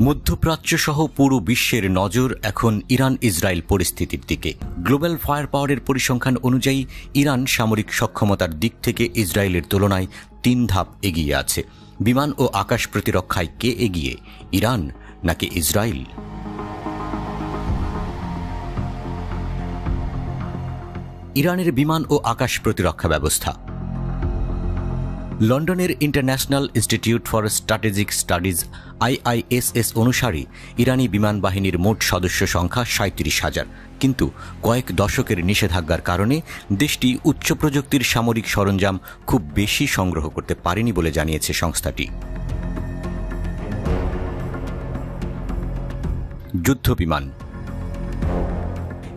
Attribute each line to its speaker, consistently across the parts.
Speaker 1: মধ্যপ্রাচ্য সহ পুরো বিশ্বের নজর এখন ইরান ইসরায়েল পরিস্থিতির দিকে। গ্লোবাল ফায়ার পাওয়ারের পরিসংখ্যান অনুযায়ী ইরান সামরিক সক্ষমতার দিক থেকে ইসরায়েলের তুলনায় 3 ধাপ এগিয়ে আছে। বিমান ও আকাশ প্রতিরক্ষায় কে এগিয়ে, ইরান নাকি ইসরায়েল? ইরানের বিমান ও আকাশ প্রতিরক্ষা ব্যবস্থা। লন্ডনের international institute for strategic studies IISS অনুসারে ইরানি বিমান বাহিনীর মোট সদস্য সংখ্যা 37,000, কিন্তু কয়েক দশকের নিষেধাজ্ঞার কারণে দেশটি উচ্চ প্রযুক্তির সামরিক সরঞ্জাম খুব বেশি সংগ্রহ করতে পারেনি বলে জানিয়েছে সংস্থাটি। যুদ্ধ বিমান।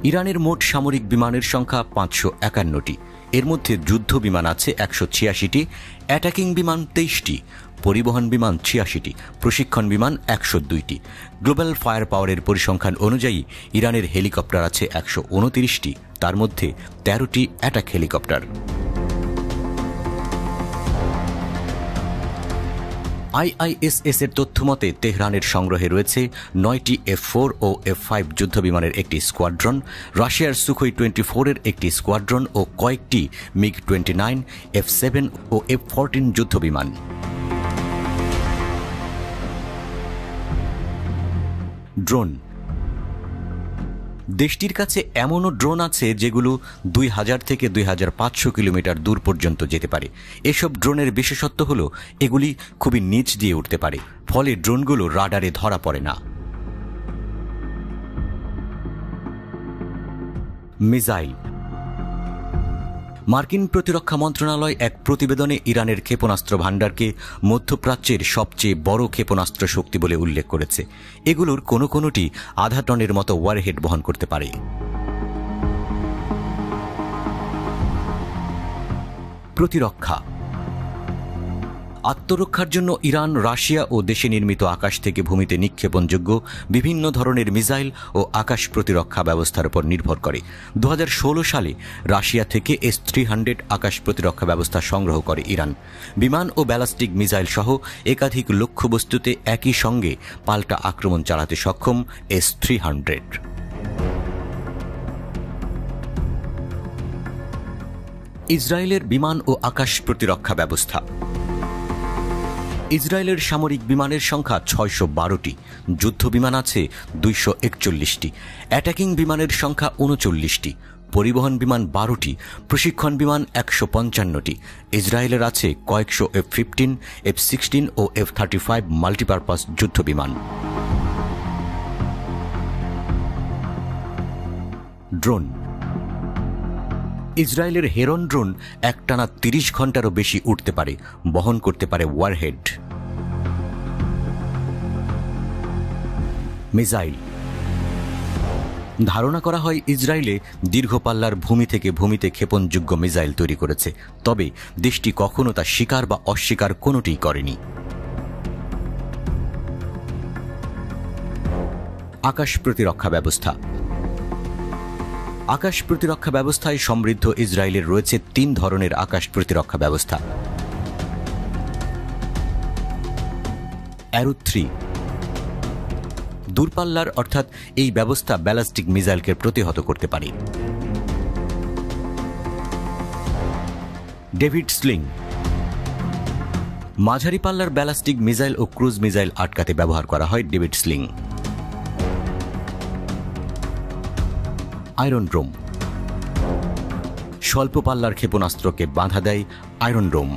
Speaker 1: ইরানের মোট সামরিক বিমানের সংখ্যা 551টি। এর মধ্যে যুদ্ধ বিমান আছে 186টি, অ্যাটাকিং বিমান 23টি, পরিবহন বিমান 86টি, প্রশিক্ষণ বিমান 102টি। গ্লোবাল ফায়ার পাওয়ারের পরিসংখ্যান অনুযায়ী ইরানের হেলিকপ্টার আছে 129টি, তার মধ্যে 13টি অ্যাটাক হেলিকপ্টার। IISS এর তথ্য মতে তেহরানের সংগ্রহে রয়েছে 9টি F4 ও F5 যুদ্ধবিমানের একটি স্কোয়াড্রন, রাশিয়ার সুখোই 24 এর একটি স্কোয়াড্রন ও কয়েকটি MiG-29, F7 ও F14 যুদ্ধবিমান। ড্রোন। দেশটির কাছে এমনও ড্রোন আছে যেগুলো 2000 থেকে 2500 কিলোমিটার দূর পর্যন্ত যেতে পারে। এসব ড্রোনের বিশেষত্ব হল এগুলি খুবই নিচ দিয়ে উঠতে পারে, ফলে ড্রোনগুলো রাডারে ধরা পড়ে না। মিসাইল। মার্কিন প্রতিরক্ষা মন্ত্রণালয় এক প্রতিবেদনে ইরানের ক্ষেপণাস্ত্র ভাণ্ডারকে মধ্যপ্রাচ্যের সবচেয়ে বড় ক্ষেপণাস্ত্র শক্তি বলে উল্লেখ করেছে। এগুলোর কোনো কোনোটি আধা টনের মতো ওয়ারহেড বহন করতে পারে। প্রতিরক্ষা। আত্মরক্ষার জন্য ইরান, রাশিয়া ও দেশে নির্মিত আকাশ থেকে ভূমিতে নিক্ষেপণযোগ্য বিভিন্ন ধরনের মিসাইল ও আকাশ প্রতিরক্ষা ব্যবস্থার উপর নির্ভর করে। 2016 সালে রাশিয়া থেকে S-300 আকাশ প্রতিরক্ষা ব্যবস্থা সংগ্রহ করে ইরান। বিমান ও ব্যালিস্টিক মিসাইল সহ একাধিক লক্ষ্যবস্তুতে একই সঙ্গে পাল্টা আক্রমণ চালাতে সক্ষম S-300। ইসরায়েলের বিমান ও আকাশ প্রতিরক্ষা ব্যবস্থা। ইসরায়েলের সামরিক বিমানের সংখ্যা 612টি, যুদ্ধ বিমান আছে 241টি, অ্যাটাকিং বিমানের সংখ্যা 39টি, পরিবহন বিমান 12টি, প্রশিক্ষণ বিমান 155টি। ইসরায়েলের আছে কয়েকশো F-15, F-16 ও F-35 মাল্টিপারপাস যুদ্ধ বিমান। ড্রোন। ইসরায়েলের হেরন ড্রোন একটানা 30 ঘন্টারও বেশি উঠতে পারে, বহন করতে পারে ওয়ারহেড। মিসাইল। ধারণা করা হয় ইসরায়েলে দীর্ঘপাল্লার ভূমি থেকে ভূমিতে ক্ষেপণযোগ্য মিসাইল তৈরি করেছে, তবে দেশটি কখনো তা স্বীকার বা অস্বীকার কোনোটিই করেনি। আকাশ প্রতিরক্ষা ব্যবস্থা। আকাশ প্রতিরক্ষা ব্যবস্থায় সমৃদ্ধ ইসরায়েলের রয়েছে 3 ধরনের আকাশ প্রতিরক্ষা ব্যবস্থা। অ্যারো 3 দূরপাল্লার, অর্থাৎ এই ব্যবস্থা ব্যালিস্টিক মিসাইলকে প্রতিহত করতে পারে। ডেভিড স্লিং মাঝারি পাল্লার ব্যালিস্টিক মিসাইল ও ক্রুজ মিসাইল আটকাতে ব্যবহার করা হয় ডেভিড স্লিং। আয়রন ড্রোম স্বল্প পাল্লার ক্ষেপণাস্ত্রকে বাধা দেয় আয়রন ড্রোম।